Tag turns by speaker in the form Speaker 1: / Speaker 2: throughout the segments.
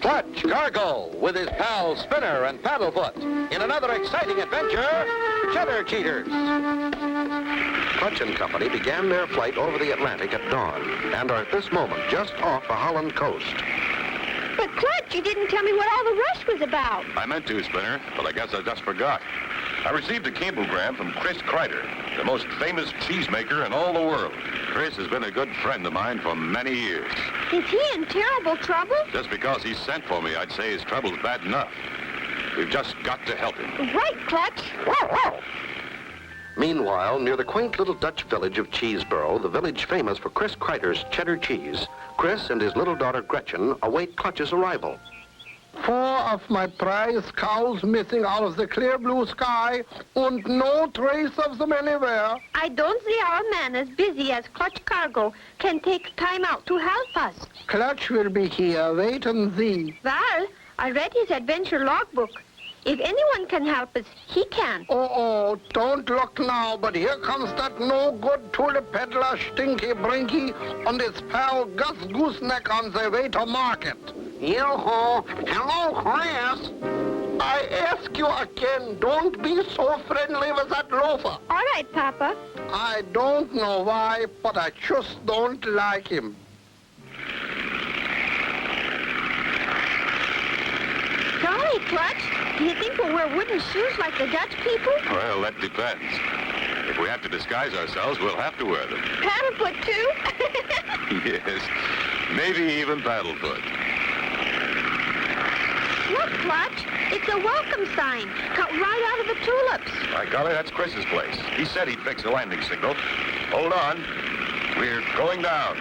Speaker 1: Clutch Cargo with his pals Spinner and Paddlefoot in another exciting adventure, Cheddar Cheaters. Clutch and Company began their flight over the Atlantic at dawn and are at this moment just off the Holland coast.
Speaker 2: But Clutch, you didn't tell me what all the rush was about.
Speaker 3: I meant to, Spinner, but I guess I just forgot. I received a cablegram from Chris Kreider, the most famous cheesemaker in all the world. Chris has been a good friend of mine for many years.
Speaker 2: Is he in terrible trouble?
Speaker 3: Just because he sent for me, I'd say his trouble's bad enough. We've just got to help him.
Speaker 2: Right, Clutch.
Speaker 1: Meanwhile, near the quaint little Dutch village of Cheeseboro, the village famous for Chris Kreider's cheddar cheese, Chris and his little daughter Gretchen await Clutch's arrival.
Speaker 4: 4 of my prize cows missing out of the clear blue sky, and no trace of them anywhere.
Speaker 2: I don't see how a man as busy as Clutch Cargo can take time out to help us.
Speaker 4: Clutch will be here, wait and see.
Speaker 2: Well, I read his adventure logbook. If anyone can help us, he can.
Speaker 4: Oh, don't look now, but here comes that no-good tulip peddler Stinky Brinky and his pal Gus Gooseneck on their way to market. Yo-ho! Hello, Chris! I ask you again, don't be so friendly with that loafer.
Speaker 2: All right, Papa.
Speaker 4: I don't know why, but I just don't like him.
Speaker 2: Golly, Clutch, do you think we'll wear wooden shoes like the Dutch people?
Speaker 3: Well, that depends. If we have to disguise ourselves, we'll have to wear them.
Speaker 2: Paddlefoot, too?
Speaker 3: Yes, maybe even Paddlefoot.
Speaker 2: Look, Clutch, it's a welcome sign cut right out of the tulips.
Speaker 3: By golly, that's Chris's place. He said he'd fix the landing signal. Hold on. We're going down.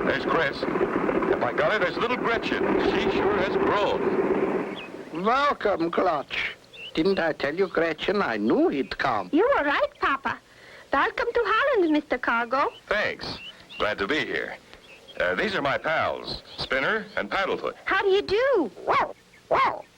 Speaker 3: There's Chris. And by golly, there's little Gretchen. She sure has grown.
Speaker 4: Welcome, Clutch. Didn't I tell you, Gretchen? I knew he'd come.
Speaker 2: You were right, Papa. Welcome to Holland, Mr. Cargo.
Speaker 3: Thanks. Glad to be here. These are my pals, Spinner and Paddlefoot.
Speaker 2: How do you do?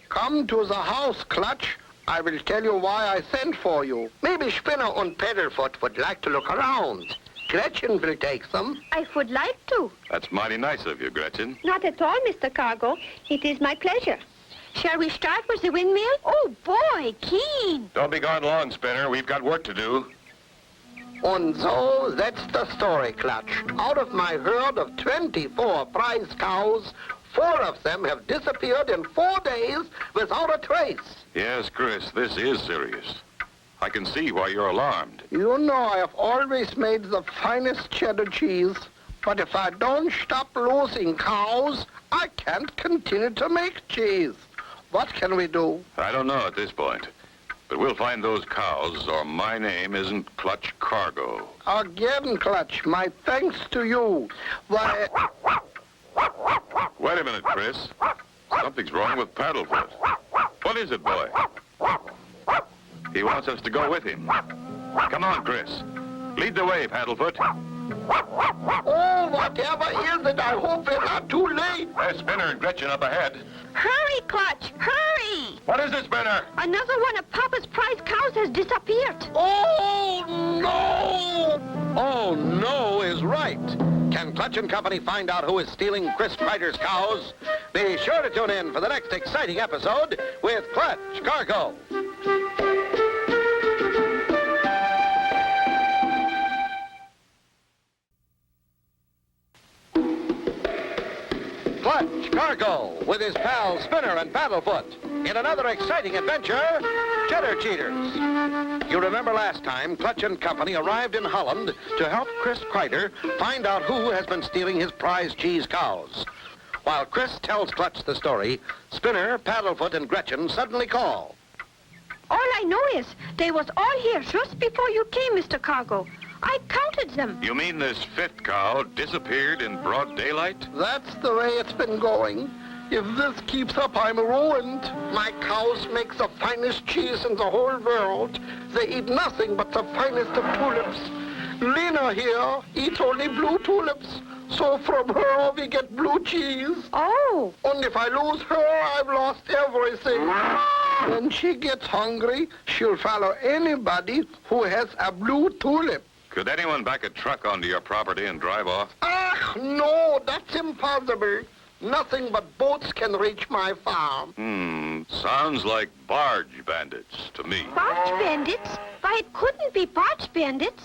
Speaker 4: Come to the house, Clutch. I will tell you why I sent for you. Maybe Spinner and Paddlefoot would like to look around. Gretchen will take them.
Speaker 2: I would like to.
Speaker 3: That's mighty nice of you, Gretchen.
Speaker 2: Not at all, Mr. Cargo. It is my pleasure. Shall we start with the windmill? Oh, boy, keen.
Speaker 3: Don't be gone long, Spinner. We've got work to do.
Speaker 4: And so, that's the story, Clutch. Out of my herd of 24 prize cows, 4 of them have disappeared in 4 days without a trace.
Speaker 3: Yes, Chris, this is serious. I can see why you're alarmed.
Speaker 4: You know I have always made the finest cheddar cheese, but if I don't stop losing cows, I can't continue to make cheese. What can we do?
Speaker 3: I don't know at this point, but we'll find those cows, or my name isn't Clutch Cargo.
Speaker 4: Again, Clutch, my thanks to you. Why...
Speaker 3: Wait a minute, Chris. Something's wrong with Paddlefoot. What is it, boy? He wants us to go with him. Come on, Chris. Lead the way, Paddlefoot.
Speaker 4: Oh, whatever is it? I hope we're not too late.
Speaker 3: There's Spinner and Gretchen up ahead.
Speaker 2: Hurry, Clutch, hurry!
Speaker 3: What is it, Spinner?
Speaker 2: Another one of Papa's prize cows has disappeared.
Speaker 4: Oh, no!
Speaker 1: Oh, no is right. Can Clutch and Company find out who is stealing Chris Kreider's cows? Be sure to tune in for the next exciting episode with Clutch Cargo. Clutch Cargo with his pals Spinner and Paddlefoot in another exciting adventure, Cheddar Cheaters. You remember last time Clutch and Company arrived in Holland to help Chris Kreider find out who has been stealing his prize cheese cows. While Chris tells Clutch the story, Spinner, Paddlefoot, and Gretchen suddenly call.
Speaker 2: All I know is they was all here just before you came, Mr. Cargo. I counted them.
Speaker 3: You mean this 5th cow disappeared in broad daylight?
Speaker 4: That's the way it's been going. If this keeps up, I'm ruined. My cows make the finest cheese in the whole world. They eat nothing but the finest of tulips. Lena here eats only blue tulips. So from her we get blue cheese.
Speaker 2: Oh.
Speaker 4: And if I lose her, I've lost everything. When she gets hungry, she'll follow anybody who has a blue tulip.
Speaker 3: Could anyone back a truck onto your property and drive off?
Speaker 4: Ah, no, that's impossible. Nothing but boats can reach my farm.
Speaker 3: Sounds like barge bandits to me.
Speaker 2: Barge bandits? Why, it couldn't be barge bandits.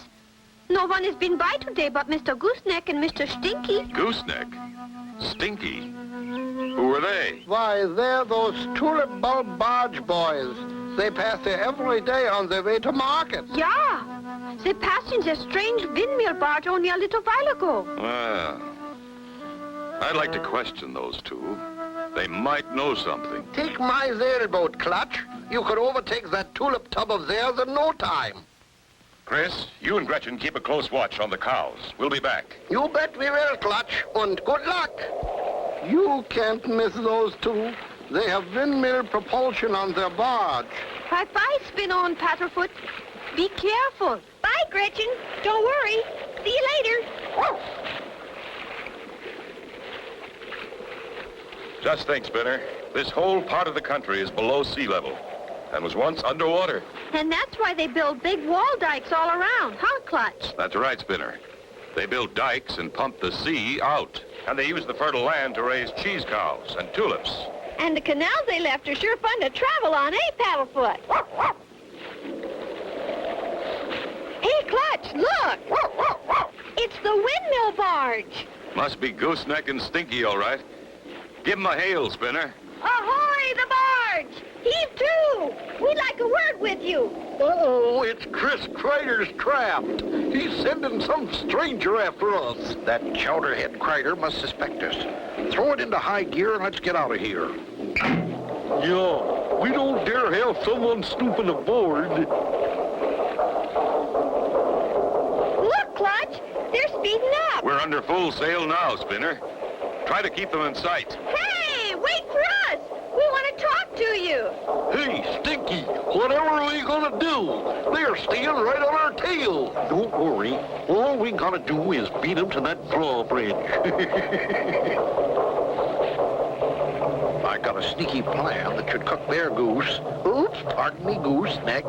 Speaker 2: No one has been by today but Mr. Gooseneck and Mr. Stinky.
Speaker 3: Gooseneck? Stinky? Who were they?
Speaker 4: Why, they're those tulip bulb barge boys. They pass here every day on their way to market.
Speaker 2: Yeah. They passed in their strange windmill barge only a little while ago.
Speaker 3: Well, I'd like to question those two. They might know something.
Speaker 4: Take my sailboat, Clutch. You could overtake that tulip tub of theirs in no time.
Speaker 3: Chris, you and Gretchen keep a close watch on the cows. We'll be back.
Speaker 4: You bet we will, Clutch, and good luck. You can't miss those two. They have windmill propulsion on their barge.
Speaker 2: Bye-bye, Spin-On, Paddlefoot. Be careful. Bye, Gretchen. Don't worry. See you later.
Speaker 3: Just think, Spinner. This whole part of the country is below sea level and was once underwater.
Speaker 2: And that's why they build big wall dikes all around, huh, Clutch?
Speaker 3: That's right, Spinner. They built dikes and pumped the sea out. And they used the fertile land to raise cheese cows and tulips.
Speaker 2: And the canals they left are sure fun to travel on, eh, Paddlefoot? Hey, Clutch, look! It's the windmill barge.
Speaker 3: Must be Gooseneck and Stinky, all right. Give 'em a hail, Spinner.
Speaker 2: Ahoy, the barge! Heave to! We'd like a word with you.
Speaker 4: Uh-oh, it's Chris Kreider's trapped. He's sending some stranger after us.
Speaker 1: That chowderhead Kreider must suspect us. Throw it into high gear and let's get out of here.
Speaker 4: Yeah, we don't dare have someone snooping aboard.
Speaker 2: Look, Clutch, they're speeding up.
Speaker 3: We're under full sail now, Spinner. Try to keep them in sight.
Speaker 2: Hey, wait for us. We want to talk to you.
Speaker 4: Hey, Stinky, whatever are we gonna do? They're staying right on our tail.
Speaker 1: Don't worry. All we gotta do is beat them to that drawbridge. I got a sneaky plan that should cook their goose. Oops, pardon me, gooseneck.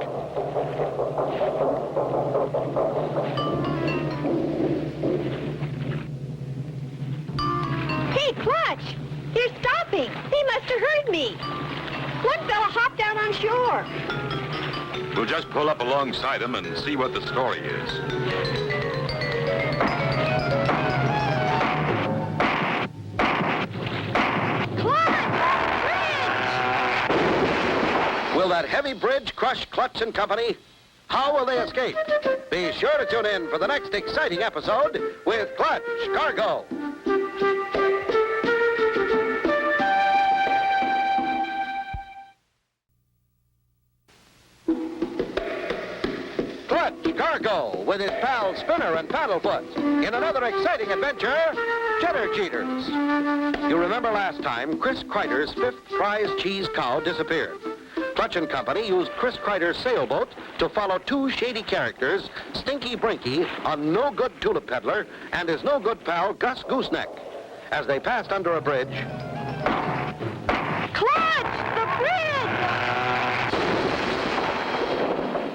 Speaker 2: Hey, Clutch, they're stopping. They must have heard me. One fella hopped out on shore.
Speaker 3: We'll just pull up alongside them and see what the story is.
Speaker 1: Will that heavy bridge crush Clutch and Company? How will they escape? Be sure to tune in for the next exciting episode with Clutch Cargo. Clutch Cargo with his pals Spinner and Paddlefoot in another exciting adventure, Cheddar Cheaters. You remember last time Chris Kreider's fifth prize cheese cow disappeared. Clutch and Company used Chris Kreider's sailboat to follow two shady characters, Stinky Brinky, a no-good tulip peddler, and his no-good pal, Gus Gooseneck. As they passed under a bridge...
Speaker 2: Clutch, the bridge!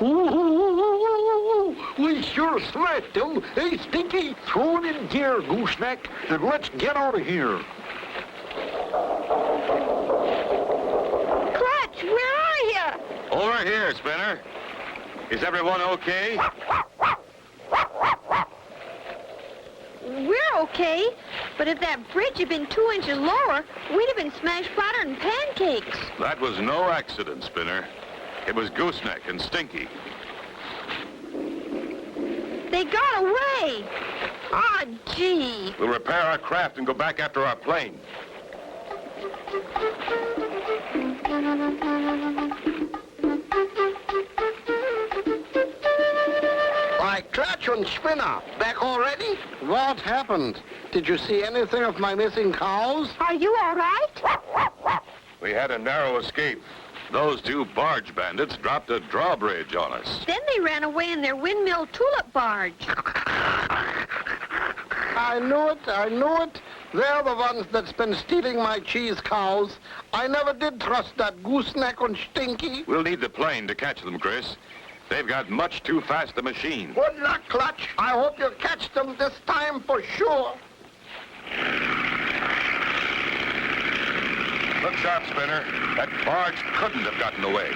Speaker 4: Ooh, we sure smashed them. Hey, Stinky, throw it in gear, gooseneck, and let's get out of here.
Speaker 2: Clutch, where are you?
Speaker 3: Over here, Spinner. Is everyone okay?
Speaker 2: We're okay, but if that bridge had been 2 inches lower, we'd have been smashed flatter than pancakes.
Speaker 3: That was no accident, Spinner. It was Gooseneck and Stinky.
Speaker 2: They got away. Ah, gee.
Speaker 3: We'll repair our craft and go back after our plane.
Speaker 4: Why, Clutch and Spinner, back already? What happened? Did you see anything of my missing cows?
Speaker 2: Are you all right?
Speaker 3: We had a narrow escape. Those two barge bandits dropped a drawbridge on us.
Speaker 2: Then they ran away in their windmill tulip barge.
Speaker 4: I knew it. They're the ones that's been stealing my cheese cows. I never did trust that gooseneck and Stinky.
Speaker 3: We'll need the plane to catch them, Chris. They've got much too fast a machine.
Speaker 4: Good luck, Clutch. I hope you catch them this time for sure.
Speaker 3: Look sharp, Spinner. That barge couldn't have gotten away.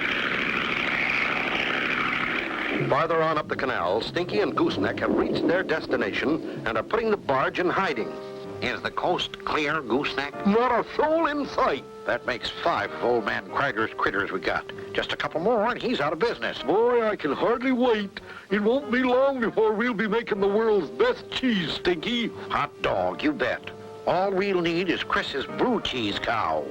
Speaker 1: Farther on up the canal, Stinky and Gooseneck have reached their destination and are putting the barge in hiding.
Speaker 5: Is the coast clear, Gooseneck?
Speaker 4: Not a soul in sight.
Speaker 5: That makes 5 of old man Krieger's critters we got. Just a couple more and he's out of business.
Speaker 4: Boy, I can hardly wait. It won't be long before we'll be making the world's best cheese, Stinky.
Speaker 5: Hot dog, you bet. All we'll need is Chris's blue cheese cow.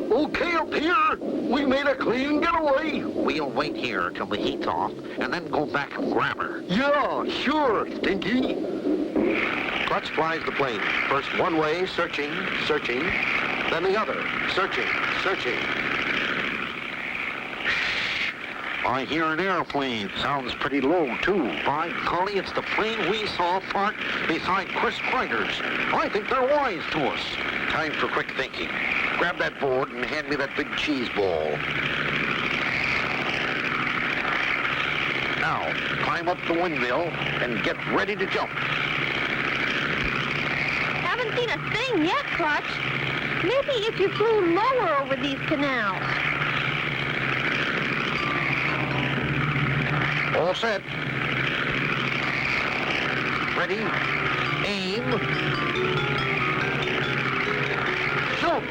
Speaker 4: Okay, up here. We made a clean getaway.
Speaker 5: We'll wait here till the heat's off and then go back and grab her.
Speaker 4: Yeah, sure, Stinky.
Speaker 1: Clutch flies the plane. First one way, searching, then the other, searching.
Speaker 5: I hear an airplane. Sounds pretty low, too. By golly, it's the plane we saw parked beside Chris Krieger's. I think they're wise to us. Time for quick thinking. Grab that board and hand me that big cheese ball. Now, climb up the windmill and get ready to jump.
Speaker 2: Haven't seen a thing yet, Clutch. Maybe if you flew lower over these canals.
Speaker 5: All set. Ready? Aim. Jump!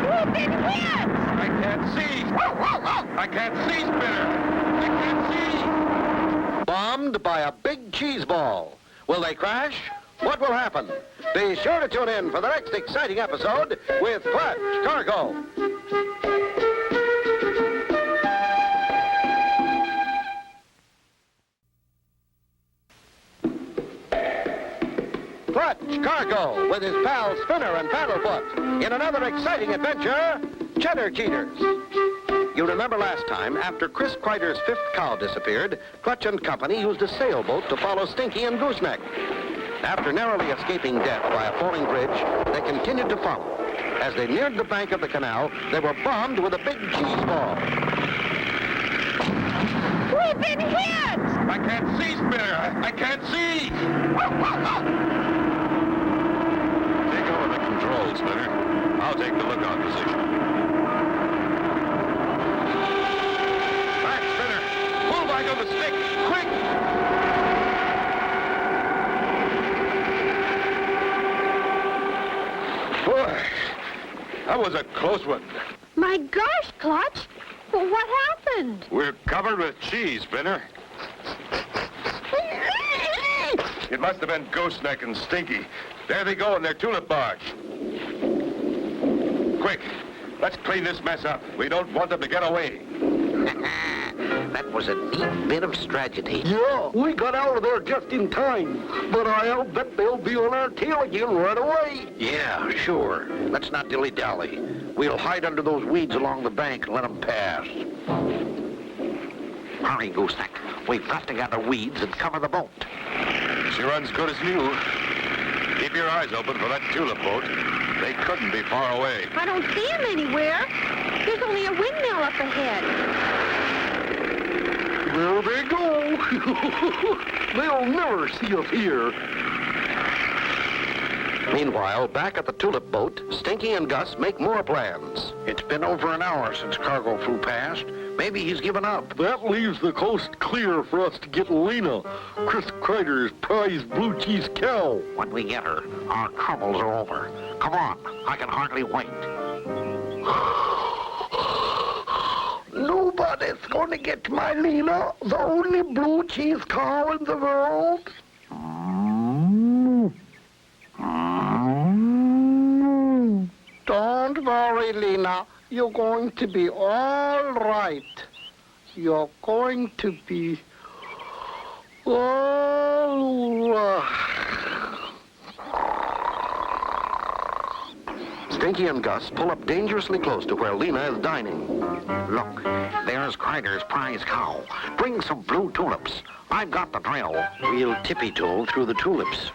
Speaker 2: We've been hit!
Speaker 3: I can't see. I can't see, Spinner. I can't see.
Speaker 1: Bombed by a big cheese ball. Will they crash? What will happen? Be sure to tune in for the next exciting episode with Clutch Cargo. Clutch Cargo with his pals Spinner and Paddlefoot in another exciting adventure, Cheddar Cheaters. You remember last time, after Chris Kreider's 5th cow disappeared, Clutch and company used a sailboat to follow Stinky and Gooseneck. After narrowly escaping death by a falling bridge, they continued to follow. As they neared the bank of the canal, they were bombed with a big cheese ball.
Speaker 2: We've been hit!
Speaker 3: I can't see, Spinner. I can't see. Take over the controls, Spinner. I'll take the lookout position. Back, Spinner. Pull back on the stick. Quick! Boy, that was a close one.
Speaker 2: My gosh, Clutch. Well, what happened?
Speaker 3: We're covered with cheese, Spinner. It must have been Gooseneck and Stinky. There they go in their tulip barge. Quick, let's clean this mess up. We don't want them to get away.
Speaker 5: That was a neat bit of strategy.
Speaker 4: Yeah, we got out of there just in time. But I'll bet they'll be on our tail again right away.
Speaker 5: Yeah, sure. Let's not dilly-dally. We'll hide under those weeds along the bank and let them pass. Hurry, Gooseneck. We've got to gather weeds and cover the boat.
Speaker 3: She runs good as new. Keep your eyes open for that tulip boat. They couldn't be far away.
Speaker 2: I don't see him anywhere. There's only a windmill up ahead.
Speaker 4: There they go. They'll never see us here.
Speaker 1: Meanwhile, back at the tulip boat, Stinky and Gus make more plans.
Speaker 5: It's been over an hour since cargo flew past. Maybe he's given up.
Speaker 4: That leaves the coast clear for us to get Lena, Chris Kreider's prized blue cheese cow.
Speaker 5: When we get her, our troubles are over. Come on, I can hardly wait.
Speaker 4: Nobody's gonna get my Lena, the only blue cheese cow in the world. Don't worry, Lena. You're going to be all right. You're going to be all right.
Speaker 1: Stinky and Gus pull up dangerously close to where Lena is dining.
Speaker 5: Look, there's Kreider's prize cow. Bring some blue tulips. I've got the drill. We'll tippy-toe through the tulips.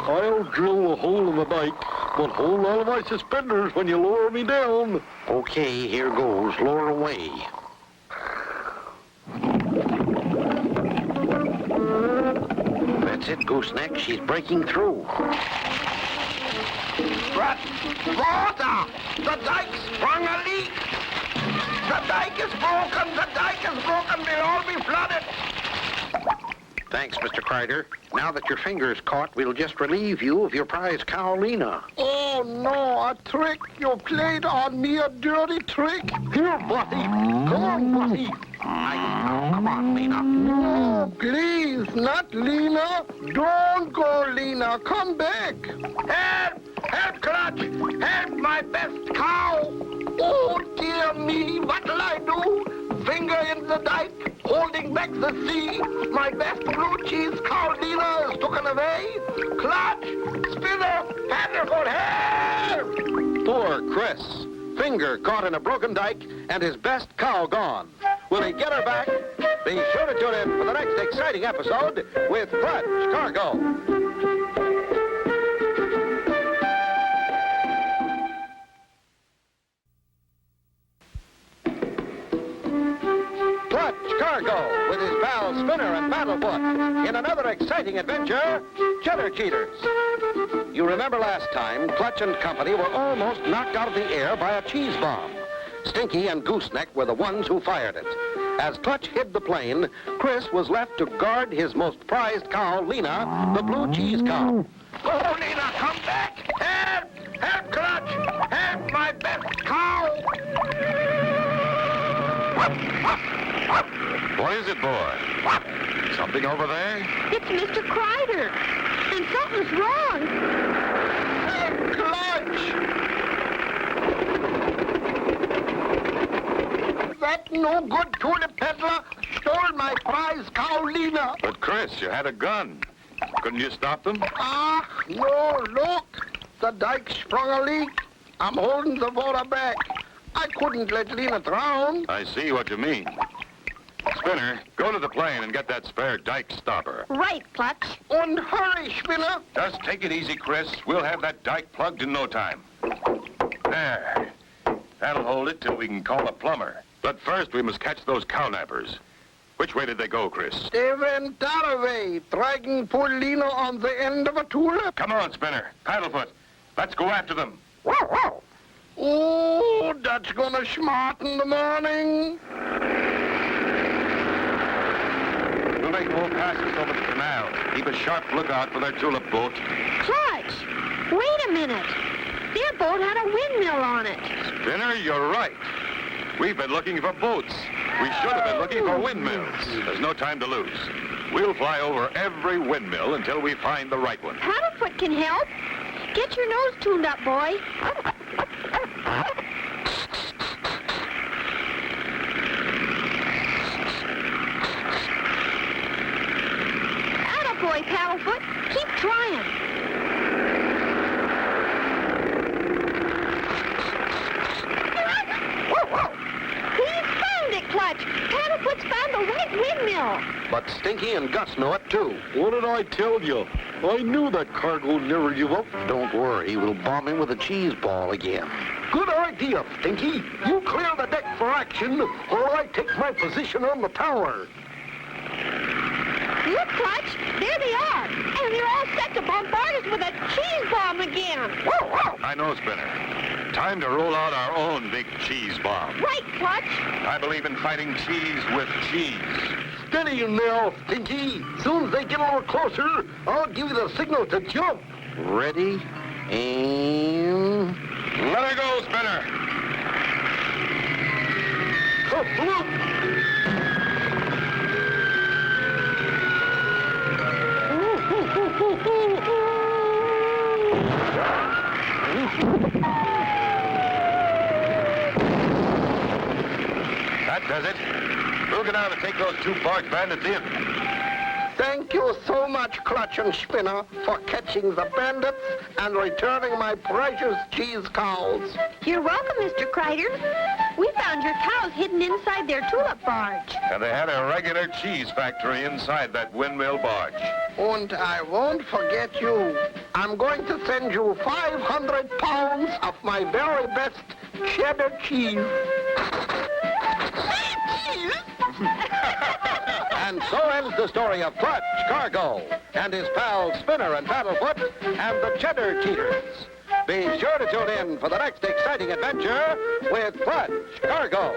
Speaker 6: I'll drill a hole in the dike, but hold on to my suspenders when you lower me down.
Speaker 5: Okay, here goes. Lower away. That's it, Gooseneck. She's breaking through.
Speaker 4: Water! The dike's sprung a leak! The dike is broken! The dike is broken! They'll all be flooded!
Speaker 5: Thanks, Mr. Kreider. Now that your finger's caught, we'll just relieve you of your prize cow, Lena.
Speaker 4: Oh, no, a trick! You played on me a dirty trick!
Speaker 6: Here, Blotty. Come on, Blotty.
Speaker 5: Come on, Lena.
Speaker 4: No, please, not Lena. Don't go, Lena. Come back. Help! Help, Clutch! Help my best cow! Oh, dear me, what'll I do? Finger in the dike, holding back the sea. My best blue cheese cow, Lena, is taken away. Clutch! Spinner! Paddlefoot, help!
Speaker 1: Poor Chris. Finger caught in a broken dike and his best cow gone. Will he get her back? Be sure to tune in for the next exciting episode with Clutch Cargo. Clutch Cargo with his pals Spinner and Paddlefoot in another exciting adventure, Cheddar Cheaters. You remember last time, Clutch and company were almost knocked out of the air by a cheese bomb. Stinky and Gooseneck were the ones who fired it. As Clutch hid the plane, Chris was left to guard his most prized cow, Lena, the blue cheese cow.
Speaker 4: Oh, Lena, come back! Help! Help, Clutch! Help my best cow!
Speaker 3: What is it, boy? Something over there?
Speaker 2: It's Mr. Kreider. And something's wrong.
Speaker 4: Clutch! That no good tulip peddler stole my prize cow, Lena.
Speaker 3: But, Chris, you had a gun. Couldn't you stop them?
Speaker 4: Ah, no, look. The dike sprung a leak. I'm holding the water back. I couldn't let Lena drown.
Speaker 3: I see what you mean. Spinner, go to the plane and get that spare dike stopper.
Speaker 2: Right, Clutch.
Speaker 4: And hurry, Spinner.
Speaker 3: Just take it easy, Chris. We'll have that dike plugged in no time. There. That'll hold it till we can call a plumber. But first, we must catch those cow-nappers. Which way did they go, Chris?
Speaker 4: They went that way, dragging poor Lena on the end of a tulip.
Speaker 3: Come on, Spinner. Paddlefoot. Let's go after them.
Speaker 4: Oh, that's gonna smart in the morning.
Speaker 3: We'll make more passes over the canal. Keep a sharp lookout for their tulip boat.
Speaker 2: Clutch! Wait a minute. Their boat had a windmill on it.
Speaker 3: Spinner, you're right. We've been looking for boats. We should have been looking for windmills. There's no time to lose. We'll fly over every windmill until we find the right one.
Speaker 2: Paddlefoot can help. Get your nose tuned up, boy. Attaboy, Paddlefoot. Keep trying. He's found it, Clutch. Paddlefoot's found the right windmill.
Speaker 1: But Stinky and Gus know it, too.
Speaker 6: What did I tell you? I knew that cargo never give up.
Speaker 5: Don't worry, we'll bomb him with a cheese ball again.
Speaker 6: Good idea, Stinky. You clear the deck for action, or I take my position on the tower.
Speaker 2: Look, Clutch. There they are. And they're all set to bombard us with a cheese bomb again.
Speaker 3: I know, Spinner. Time to roll out our own big cheese bomb.
Speaker 2: Right, Clutch.
Speaker 3: I believe in fighting cheese with cheese.
Speaker 6: Steady now, Stinky. Soon as they get a little closer, I'll give you the signal to jump.
Speaker 5: Ready? And...
Speaker 3: Let her go, Spinner. That does it. We'll go down and take those two barge bandits in.
Speaker 4: Thank you so much, Clutch and Spinner, for catching the bandits and returning my precious cheese cows.
Speaker 2: You're welcome, Mr. Kreider. We found your cows hidden inside their tulip barge.
Speaker 3: And they had a regular cheese factory inside that windmill barge.
Speaker 4: And I won't forget you. I'm going to send you 500 pounds of my very best cheddar cheese.
Speaker 1: And so ends the story of Clutch, Cargo, and his pals Spinner and Paddlefoot, and the Cheddar Cheaters. Be sure to tune in for the next exciting adventure with Clutch, Cargo,